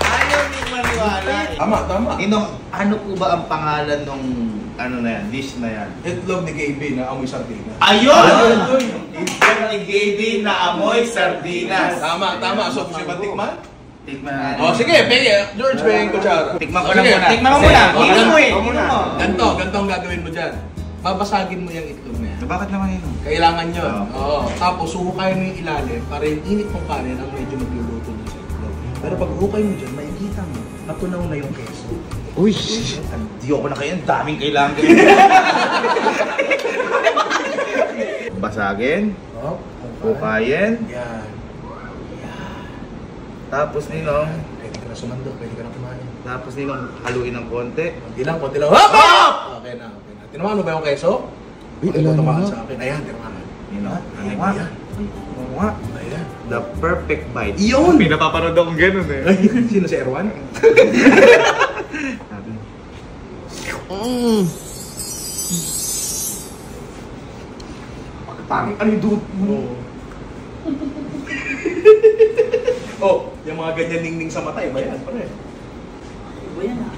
Ayaw niyong maniwala. Tama. Ninong, ano po ba ang pangalan nung ano na yan, dish na yan? Itlog ni KB na amoy sardinas. Ayun! Itlog ni KB na amoy sardinas. Tama. So, gusto ba tikman? Tikman natin. Oh, sige, George, pengin kutsara. Tikman ko lang muna. Tikman mo muna. Inom mo. Ganto ang gagawin mo dyan. Babasagin mo yung itlog na yan. Bakit naman yun? Kailangan yun. Oo. Tapos, huhukayin mo yung ilalim para yung init mong kanin ang medyo magluluto dun sa itlog. Pero pag hukay mo dyan, makikita mo, natunaw na yung keso. Uy! Di ako na kayo. Ang daming kailangan ko. Basagin. Hukayin. Yan. Tapos ninong. Pwede ka na sumando, pwede ka na kumain. Tapos ninong haluin ng konti. Konti lang. Hop! Okay na. Tinamaan mo ba yung keso? Uy, alam mo na. Sa akin. Ayan, tinamaan. Ninong. Ayan. Oo nga. Ayan. The perfect bite. Iyon! Pinapapanood akong ganun eh. Sino si Erwan? Pangit ano yung dude mo? Oh, yung mga ganyan ningning sa mata, iba yan, pare. Iba yan ah.